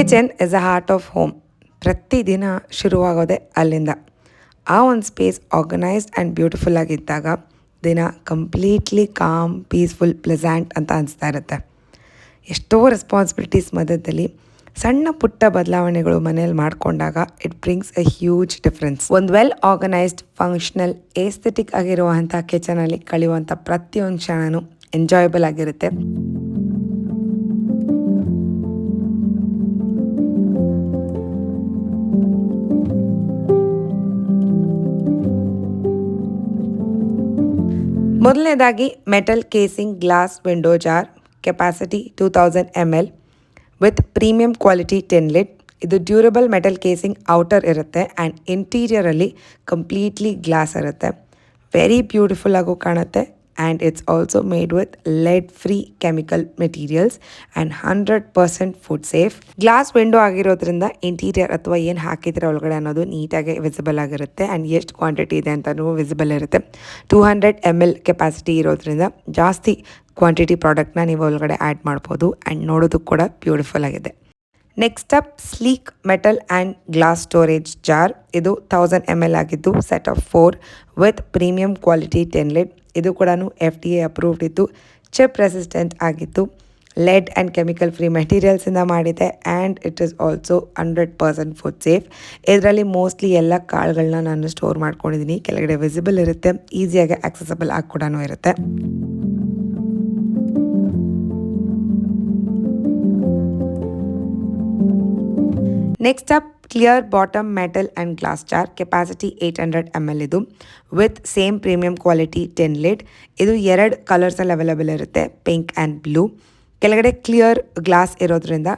Kitchen is a heart of home. ಪ್ರತಿದಿನ ಶುರುವಾಗೋದೆ ಅಲ್ಲಿಂದ. ಆ ಒಂದು ಸ್ಪೇಸ್ ಆರ್ಗನೈಸ್ಡ್ ಆ್ಯಂಡ್ ಬ್ಯೂಟಿಫುಲ್ ಆಗಿದ್ದಾಗ ದಿನ ಕಂಪ್ಲೀಟ್ಲಿ ಕಾಮ್, ಪೀಸ್ಫುಲ್, ಪ್ಲೆಸೆಂಟ್ ಅಂತ ಅನಿಸ್ತಾ ಇರುತ್ತೆ. ಎಷ್ಟೋ ರೆಸ್ಪಾನ್ಸಿಬಿಲಿಟೀಸ್ ಮಧ್ಯದಲ್ಲಿ ಸಣ್ಣ ಪುಟ್ಟ ಬದಲಾವಣೆಗಳು ಮನೇಲಿ ಮಾಡಿಕೊಂಡಾಗ it brings a huge difference. ಒಂದು ವೆಲ್ ಆರ್ಗನೈಸ್ಡ್, ಫಂಕ್ಷನಲ್, ಏಸ್ಥೆಟಿಕ್ ಆಗಿರುವಂಥ ಕಿಚನಲ್ಲಿ ಕಳೆಯುವಂಥ ಪ್ರತಿಯೊಂದು ಕ್ಷಣನೂ ಎಂಜಾಯಬಲ್ ಆಗಿರುತ್ತೆ. ಮೊದಲನೇದಾಗಿ metal casing glass window jar, capacity 2000 ml with premium quality tin lid. ಇದು ಡ್ಯೂರಬಲ್ ಮೆಟಲ್ ಕೇಸಿಂಗ್ ಔಟರ್ ಇರುತ್ತೆ ಆ್ಯಂಡ್ ಇಂಟೀರಿಯರಲ್ಲಿ ಕಂಪ್ಲೀಟ್ಲಿ ಗ್ಲಾಸ್ ಇರುತ್ತೆ. ವೆರಿ ಬ್ಯೂಟಿಫುಲ್ ಆಗು ಕಾಣುತ್ತೆ and it's also made with lead free chemical materials and 100% food safe. Glass window ಆಗಿರೋದ್ರಿಂದ interior ಅಥವಾ ಏನು ಹಾಕಿದ್ರೆ ಒಳಗಡೆ ಅನ್ನೋದು ನೀಟಾಗಿ ವಿಸಿಬಲ್ ಆಗಿರುತ್ತೆ ಆ್ಯಂಡ್ ಎಷ್ಟು ಕ್ವಾಂಟಿಟಿ ಇದೆ ಅಂತಲೂ ವಿಸಿಬಲ್ ಇರುತ್ತೆ. 200 ml ಕೆಪಾಸಿಟಿ ಇರೋದ್ರಿಂದ ಜಾಸ್ತಿ ಕ್ವಾಂಟಿಟಿ ಪ್ರಾಡಕ್ಟ್ನ ನೀವು ಒಳಗಡೆ ಆ್ಯಡ್ ಮಾಡ್ಬೋದು ಆ್ಯಂಡ್ ನೋಡೋದಕ್ಕೆ ಕೂಡ ಬ್ಯೂಟಿಫುಲ್ ಆಗಿದೆ. Next up sleek metal and glass storage jar. ಇದು 1000 ml ಆಗಿದ್ದು set of 4 with premium quality tin lid. ಇದು ಕೂಡ FDA ಅಪ್ರೂವ್ಡ್ ಇದ್ದು, ಚಿಪ್ ರೆಸಿಸ್ಟೆಂಟ್ ಆಗಿತ್ತು, ಲೆಡ್ ಆ್ಯಂಡ್ ಕೆಮಿಕಲ್ ಫ್ರೀ ಮೆಟೀರಿಯಲ್ಸಿಂದ ಮಾಡಿದೆ and it is also 100% food safe. ಇದರಲ್ಲಿ mostly ಎಲ್ಲ ಕಾಳುಗಳನ್ನ ನಾನು ಸ್ಟೋರ್ ಮಾಡ್ಕೊಂಡಿದ್ದೀನಿ. ಕೆಳಗಡೆ ವಿಸಿಬಲ್ ಇರುತ್ತೆ, ಈಸಿಯಾಗಿ ಆಕ್ಸೆಸಬಲ್ ಆಗಿ ಕೂಡ ಇರುತ್ತೆ. Next up clear bottom metal and glass jar, capacity 800 ml ಇದು with same premium quality tin lid. ಇದು 2 ಕಲರ್ಸಲ್ಲಿ ಅವೈಲೇಬಲ್ ಇರುತ್ತೆ, ಪಿಂಕ್ ಆ್ಯಂಡ್ ಬ್ಲೂ. ಕೆಳಗಡೆ ಕ್ಲಿಯರ್ ಗ್ಲಾಸ್ ಇರೋದ್ರಿಂದ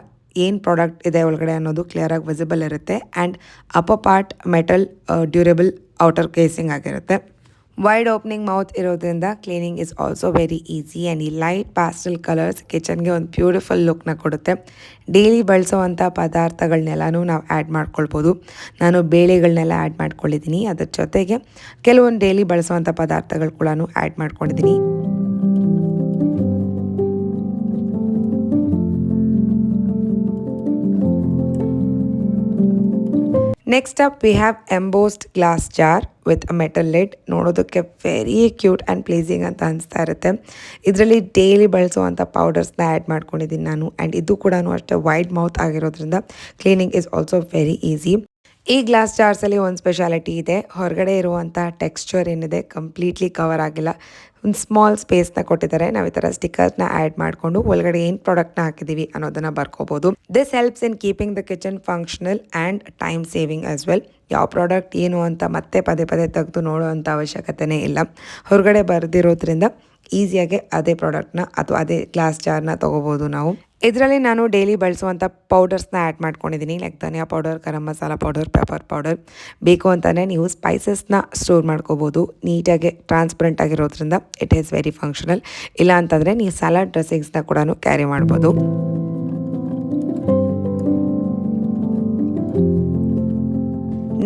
ಏನು ಪ್ರಾಡಕ್ಟ್ ಇದೆ ಒಳಗಡೆ ಅನ್ನೋದು ಕ್ಲಿಯರಾಗಿ ವಿಸಿಬಲ್ ಇರುತ್ತೆ and upper part metal durable outer casing ಆಗಿರುತ್ತೆ. ವೈಡ್ ಓಪನಿಂಗ್ ಮೌತ್ ಇರೋದ್ರಿಂದ cleaning is also very easy and ಈ ಲೈಟ್ ಪ್ಯಾಸ್ಟಲ್ ಕಲರ್ಸ್ ಕಿಚನ್ಗೆ ಒಂದು ಬ್ಯೂಟಿಫುಲ್ ಲುಕ್ನ ಕೊಡುತ್ತೆ. ಡೈಲಿ ಬಳಸೋವಂಥ ಪದಾರ್ಥಗಳನ್ನೆಲ್ಲನೂ ನಾವು ಆ್ಯಡ್ ಮಾಡ್ಕೊಳ್ಬೋದು. ನಾನು ಬೇಳೆಗಳನ್ನೆಲ್ಲ ಆ್ಯಡ್ ಮಾಡ್ಕೊಂಡಿದ್ದೀನಿ, ಅದ್ರ ಜೊತೆಗೆ ಕೆಲವೊಂದು ಡೈಲಿ ಬಳಸೋವಂಥ ಪದಾರ್ಥಗಳು ಕೂಡ ಆ್ಯಡ್ ಮಾಡ್ಕೊಂಡಿದ್ದೀನಿ. Next up we have embossed glass jar with a metal lid. ನೋಡೋದಕ್ಕೆ ವೆರಿ ಕ್ಯೂಟ್ ಆ್ಯಂಡ್ ಪ್ಲೀಸಿಂಗ್ ಅಂತ ಅನಿಸ್ತಾ ಇರುತ್ತೆ. ಇದರಲ್ಲಿ ಡೈಲಿ ಬಳಸುವಂಥ ಪೌಡರ್ಸ್ನ ಆ್ಯಡ್ ಮಾಡ್ಕೊಂಡಿದ್ದೀನಿ ನಾನು ಆ್ಯಂಡ್ ಇದು ಕೂಡ ಅಷ್ಟೇ ವೈಡ್ ಮೌತ್ ಆಗಿರೋದ್ರಿಂದ cleaning is also very easy. ಈ ಗ್ಲಾಸ್ ಜಾರ್ಸಲ್ಲಿ ಒಂದು ಸ್ಪೆಷಾಲಿಟಿ ಇದೆ. ಹೊರಗಡೆ ಇರುವಂಥ ಟೆಕ್ಸ್ಚರ್ ಏನಿದೆ ಕಂಪ್ಲೀಟ್ಲಿ ಕವರ್ ಆಗಿಲ್ಲ, ಒಂದು ಸ್ಮಾಲ್ ಸ್ಪೇಸ್ನ ಕೊಟ್ಟಿದ್ದಾರೆ. ನಾವು ಈ ಥರ ಸ್ಟಿಕ್ಕರ್ಸ್ನ ಆ್ಯಡ್ ಮಾಡಿಕೊಂಡು ಒಳಗಡೆ ಏನು ಪ್ರಾಡಕ್ಟ್ನ ಹಾಕಿದ್ದೀವಿ ಅನ್ನೋದನ್ನು ಬರ್ಕೋಬೋದು. This helps in keeping the kitchen functional and time saving as well. ಯಾವ ಪ್ರಾಡಕ್ಟ್ ಏನು ಅಂತ ಮತ್ತೆ ಪದೇ ಪದೇ ತೆಗೆದು ನೋಡೋವಂಥ ಅವಶ್ಯಕತೆನೇ ಇಲ್ಲ. ಹೊರಗಡೆ ಬರೆದಿರೋದ್ರಿಂದ ಈಸಿಯಾಗಿ ಅದೇ ಪ್ರಾಡಕ್ಟ್ನ ಅಥವಾ ಅದೇ ಗ್ಲಾಸ್ ಜಾರ್ನ ತೊಗೋಬೋದು ನಾವು. ಇದರಲ್ಲಿ ನಾನು ಡೈಲಿ ಬಳಸುವಂಥ ಪೌಡರ್ಸ್ನ ಆ್ಯಡ್ ಮಾಡ್ಕೊಂಡಿದ್ದೀನಿ, ಲೈಕ್ ಧನಿಯಾ powder, garam masala powder, pepper powder. ಬೇಕು ಅಂತಲೇ ನೀವು ಸ್ಪೈಸಸ್ನ ಸ್ಟೋರ್ ಮಾಡ್ಕೋಬೋದು. ನೀಟಾಗಿ ಟ್ರಾನ್ಸ್ಪರೆಂಟ್ ಆಗಿರೋದ್ರಿಂದ ಇಟ್ ಈಸ್ ವೆರಿ ಫಂಕ್ಷನಲ್. ಇಲ್ಲ ಅಂತಂದರೆ ನೀವು ಸಲಾಡ್ ಡ್ರೆಸ್ಸಿಂಗ್ಸ್ನ ಕೂಡ ಕ್ಯಾರಿ ಮಾಡ್ಬೋದು.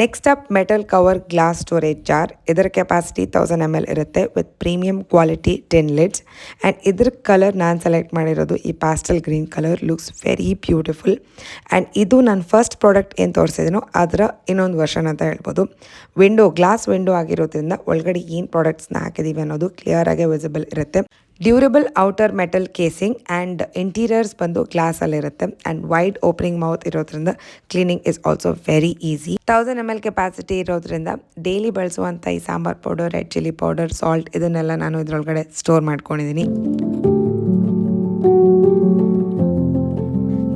Next up metal cover glass storage jar. ಇದರ ಕೆಪಾಸಿಟಿ 1000 ml ಇರುತ್ತೆ with premium quality tin lids and ಇದ್ರ ಕಲರ್ ನಾನು ಸೆಲೆಕ್ಟ್ ಮಾಡಿರೋದು ಈ pastel green colour. Looks very beautiful and ಇದು ನಾನು ಫಸ್ಟ್ ಪ್ರಾಡಕ್ಟ್ ಏನು ತೋರಿಸಿದ್ದೀನೋ ಅದರ ಇನ್ನೊಂದು ವರ್ಷನ್ ಅಂತ ಹೇಳ್ಬೋದು. ಗ್ಲಾಸ್ ವಿಂಡೋ ಆಗಿರೋದ್ರಿಂದ ಒಳಗಡೆ ಏನು ಪ್ರಾಡಕ್ಟ್ಸ್ನ ಹಾಕಿದ್ದೀವಿ ಅನ್ನೋದು ಕ್ಲಿಯರಾಗಿ ವಿಸಿಬಲ್ ಇರುತ್ತೆ. Durable outer metal casing and interiors ಬಂದು ಗ್ಲಾಸಲ್ಲಿರುತ್ತೆ ಆ್ಯಂಡ್ ವೈಡ್ ಓಪನಿಂಗ್ ಮೌತ್ ಇರೋದ್ರಿಂದ cleaning is also very easy. 1000 ml capacity ಇರೋದ್ರಿಂದ ಡೈಲಿ ಬಳಸುವಂಥ ಈ sambar powder, red chilli powder, salt ಇದನ್ನೆಲ್ಲ ನಾನು ಇದರೊಳಗಡೆ ಸ್ಟೋರ್ ಮಾಡ್ಕೊಂಡಿದ್ದೀನಿ.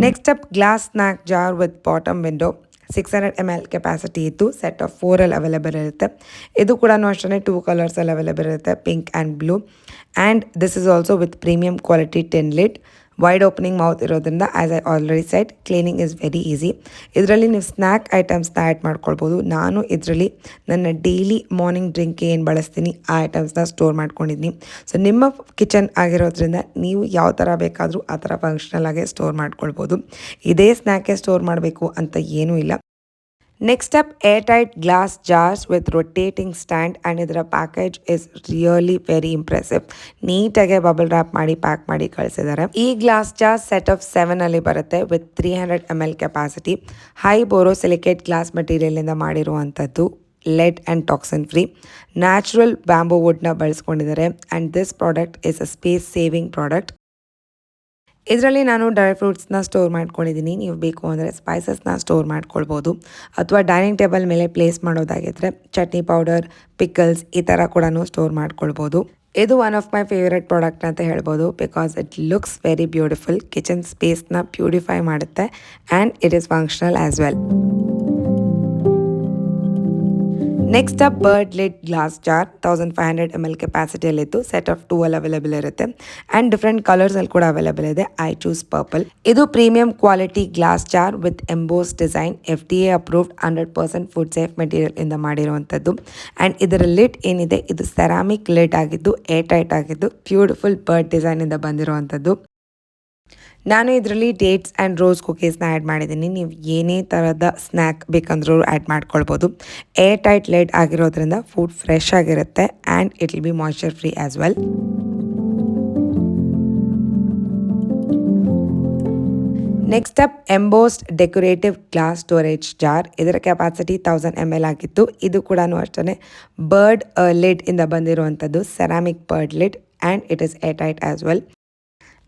Next up glass snack jar with bottom window. 600 ml capacity ಇತ್ತು, ಸೆಟ್ ಆಫ್ 4 ಅವೈಲೇಬಲ್ ಇರುತ್ತೆ. ಇದು ಕೂಡ ಅಷ್ಟೇ 2 ಕಲರ್ಸಲ್ಲಿ ಅವೈಲೇಬಲ್ ಇರುತ್ತೆ, pink and blue. And this is also with premium quality tin lid. Wide opening mouth ಇರೋದ್ರಿಂದ as I already said cleaning is very easy. ಇದರಲ್ಲಿ ನೀವು snack ಐಟಮ್ಸ್ನ add ಮಾಡ್ಕೊಳ್ಬೋದು. ನಾನು ಇದರಲ್ಲಿ ನನ್ನ ಡೈಲಿ ಮಾರ್ನಿಂಗ್ ಡ್ರಿಂಕ್ಗೆ ಏನು ಬಳಸ್ತೀನಿ ಆ ಐಟಮ್ಸ್ನ ಸ್ಟೋರ್ ಮಾಡ್ಕೊಂಡಿದ್ದೀನಿ. ಸೊ ನಿಮ್ಮ ಕಿಚನ್ ಆಗಿರೋದ್ರಿಂದ ನೀವು ಯಾವ ಥರ ಬೇಕಾದರೂ ಆ ಥರ ಫಂಕ್ಷನಲ್ ಆಗಿ ಸ್ಟೋರ್ ಮಾಡ್ಕೊಳ್ಬೋದು. ಇದೇ ಸ್ನ್ಯಾಕೆ ಸ್ಟೋರ್ ಮಾಡಬೇಕು ಅಂತ ಏನೂ ಇಲ್ಲ. Next up, airtight glass jars with rotating stand and ಇದರ package is really very impressive. ನೀಟಾಗೆ ಬಬಲ್ ರ್ಯಾಪ್ ಮಾಡಿ ಪ್ಯಾಕ್ ಮಾಡಿ ಕಳಿಸಿದ್ದಾರೆ. ಈ ಗ್ಲಾಸ್ ಜಾರ್ ಸೆಟ್ ಆಫ್ 7 ಅಲ್ಲಿ ಬರುತ್ತೆ with 300 ml capacity. High borosilicate glass material ಇಂದ ಮಾಡಿರುವಂಥದ್ದು. Lead and toxin free. Natural bamboo ವುಡ್ನ ಬಳಸ್ಕೊಂಡಿದ್ದಾರೆ and this product is a space saving product. ಇದರಲ್ಲಿ ನಾನು ಡ್ರೈ ಫ್ರೂಟ್ಸ್ನ ಸ್ಟೋರ್ ಮಾಡ್ಕೊಂಡಿದ್ದೀನಿ. ನೀವು ಬೇಕು ಅಂದರೆ ಸ್ಪೈಸಸ್ನ ಸ್ಟೋರ್ ಮಾಡ್ಕೊಳ್ಬೋದು ಅಥವಾ ಡೈನಿಂಗ್ ಟೇಬಲ್ ಮೇಲೆ ಪ್ಲೇಸ್ ಮಾಡೋದಾಗಿದ್ದರೆ ಚಟ್ನಿ ಪೌಡರ್, ಪಿಕಲ್ಸ್ ಈ ಥರ ಕೂಡ ಸ್ಟೋರ್ ಮಾಡ್ಕೊಳ್ಬೋದು. ಇದು one of my favourite product ಅಂತ ಹೇಳ್ಬೋದು because it looks very beautiful. Kitchen ಸ್ಪೇಸ್ನ ಪ್ಯೂರಿಫೈ ಮಾಡುತ್ತೆ and it is functional as well. Next up bird lid glass jar 1500 ml ಕೆಪಾಸಿಟಿಯಲ್ಲಿದ್ದು ಸೆಟ್ ಆಫ್ 2 ಅಲ್ಲಿ ಅವೈಲೇಬಲ್ ಇರುತ್ತೆ ಆ್ಯಂಡ್ ಡಿಫ್ರೆಂಟ್ ಕಲರ್ಸಲ್ಲಿ ಕೂಡ ಅವೈಲೇಬಲ್ ಇದೆ. I choose purple. ಇದು premium quality glass jar with emboss design, FDA approved 100% food safe material ಇಂದ ಮಾಡಿರುವಂಥದ್ದು and ಇದರ lid ಏನಿದೆ ಇದು ಸೆರಾಮಿಕ್ ಲಿಡ್ ಆಗಿದ್ದು ಏರ್ ಟೈಟ್ ಆಗಿದ್ದು ಬ್ಯೂಟಿಫುಲ್ ಬರ್ಡ್ ಡಿಸೈನ್ ಇಂದ ಬಂದಿರುವಂಥದ್ದು. ನಾನು ಇದರಲ್ಲಿ ಡೇಟ್ಸ್ ಆ್ಯಂಡ್ ರೋಸ್ ಕುಕೀಸ್ನ ಆ್ಯಡ್ ಮಾಡಿದ್ದೀನಿ. ನೀವು ಏನೇ ಥರದ ಸ್ನ್ಯಾಕ್ ಬೇಕಂದ್ರೂ ಆ್ಯಡ್ ಮಾಡ್ಕೊಳ್ಬೋದು. ಏರ್ ಟೈಟ್ ಲೆಡ್ ಆಗಿರೋದ್ರಿಂದ ಫುಡ್ ಫ್ರೆಶ್ ಆಗಿರುತ್ತೆ and it will be moisture free as well. Next up embossed decorative glass storage jar. ಇದರ ಕೆಪಾಸಿಟಿ 1000 ml ಆಗಿತ್ತು. ಇದು ಕೂಡ ಅಷ್ಟೇ ಬರ್ಡ್ ಲಿಡ್ ಇಂದ ಬಂದಿರುವಂಥದ್ದು, ceramic bird lid and it is air tight as well.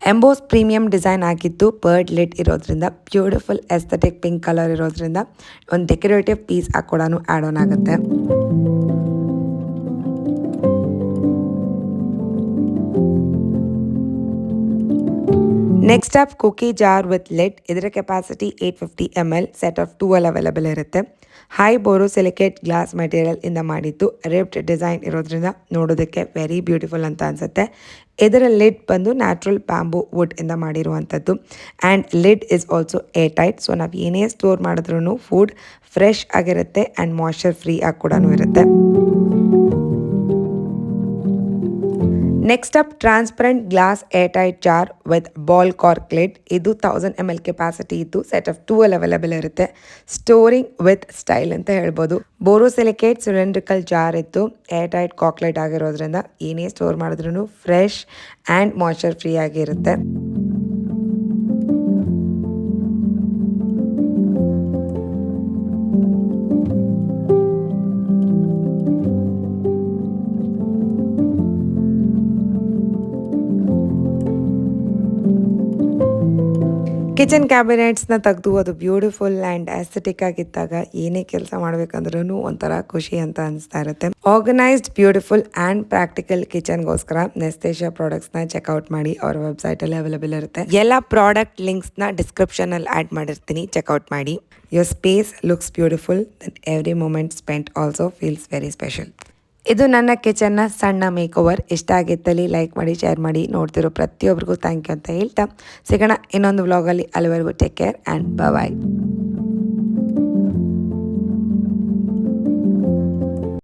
Emboss premium design ಆಗಿದ್ದು bird lid ಇರೋದ್ರಿಂದ beautiful aesthetic pink colour ಇರೋದ್ರಿಂದ ಒಂದು ಡೆಕೋರೇಟಿವ್ ಪೀಸ್ ಕೂಡ ಆ್ಯಡ್ ಆನ್ ಆಗುತ್ತೆ. Next up Kuki jar with lid. ಇದರ ಕೆಪಾಸಿಟಿ 850 ml ಸೆಟ್ ಆಫ್ 2 ಅಲ್ಲಿ available ಇರುತ್ತೆ. High borosilicate glass material ಇಂದ ಮಾಡಿದ್ದು ರಿಪ್ಡ್ ಡಿಸೈನ್ ಇರೋದ್ರಿಂದ ನೋಡೋದಕ್ಕೆ ವೆರಿ ಬ್ಯೂಟಿಫುಲ್ ಅಂತ ಅನಿಸುತ್ತೆ. ಇದರ ಲಿಡ್ ಬಂದು ನ್ಯಾಚುರಲ್ ಬ್ಯಾಂಬೂ ವುಡ್ ಇಂದ ಮಾಡಿರುವಂಥದ್ದು and lid is also air tight. So ನಾವು ಏನೇ ಸ್ಟೋರ್ ಮಾಡಿದ್ರೂ ಫುಡ್ ಫ್ರೆಶ್ ಆಗಿರುತ್ತೆ ಆ್ಯಂಡ್ ಮಾಯ್ಶ್ಚರ್ ಫ್ರೀ ಆಗಿ ಕೂಡ ಇರುತ್ತೆ. Next up transparent glass air tight jar with ball cork lid. ಇದು 1000 ml ಕೆಪಾಸಿಟಿ ಇದ್ದು ಸೆಟ್ ಆಫ್ 2 ಅಲ್ಲಿ ಅವೈಲೇಬಲ್ ಇರುತ್ತೆ. ಸ್ಟೋರಿಂಗ್ ವಿತ್ ಸ್ಟೈಲ್ ಅಂತ ಹೇಳ್ಬೋದು. ಬೋರೋಸಿಲಿಕೇಟ್ ಸಿಲಿಂಡ್ರಿಕಲ್ ಜಾರ್ ಇತ್ತು ಏರ್ ಟೈಟ್ ಕಾಕ್ಲೈಟ್ ಆಗಿರೋದ್ರಿಂದ ಏನೇ ಸ್ಟೋರ್ ಮಾಡಿದ್ರೂ ಫ್ರೆಶ್ ಆ್ಯಂಡ್ ಮಾಯ್ಶ್ಚರ್ ಫ್ರೀ ಆಗಿರುತ್ತೆ. ಕಿಚನ್ ಕ್ಯಾಬಿನೆಟ್ಸ್ನ ತೆಗೆದು ಅದು ಬ್ಯೂಟಿಫುಲ್ ಆ್ಯಂಡ್ ಆಸ್ಥೆಟಿಕ್ ಆಗಿದ್ದಾಗ ಏನೇ ಕೆಲಸ ಮಾಡಬೇಕಂದ್ರೂ ಒಂಥರ ಖುಷಿ ಅಂತ ಅನಿಸ್ತಾ ಇರುತ್ತೆ. ಆರ್ಗನೈಸ್ಡ್, ಬ್ಯೂಟಿಫುಲ್ ಆ್ಯಂಡ್ ಪ್ರಾಕ್ಟಿಕಲ್ ಕಿಚನ್ಗೋಸ್ಕರ ನೆಸ್ತೇಶಿಯಾ ಪ್ರಾಡಕ್ಟ್ಸ್ನ ಚೆಕ್ಔಟ್ ಮಾಡಿ. ಅವರ ವೆಬ್ಸೈಟಲ್ಲಿ ಅವೈಲೇಬಲ್ ಇರುತ್ತೆ. ಎಲ್ಲ ಪ್ರಾಡಕ್ಟ್ ಲಿಂಕ್ಸ್ನ ಡಿಸ್ಕ್ರಿಪ್ಷನಲ್ಲಿ ಆ್ಯಡ್ ಮಾಡಿರ್ತೀನಿ, ಚೆಕ್ಔಟ್ ಮಾಡಿ. Your space looks beautiful then every moment spent also feels very special. ಇದು ನನ್ನ ಕಿಚನ್ನ ಸಣ್ಣ ಮೇಕ್ ಓವರ್. ಇಷ್ಟ ಆಗಿದ್ದಲ್ಲಿ ಲೈಕ್ ಮಾಡಿ, ಶೇರ್ ಮಾಡಿ. ನೋಡ್ತಿರೋ ಪ್ರತಿಯೊಬ್ಬರಿಗೂ ಥ್ಯಾಂಕ್ ಯು ಅಂತ ಹೇಳ್ತಾ ಸಿಗೋಣ ಇನ್ನೊಂದು ವ್ಲಾಗಲ್ಲಿ. ಅಲ್ಲಿವರೆಗೂ ಟೇಕ್ ಕೇರ್ ಆ್ಯಂಡ್ ಬಾಯ್.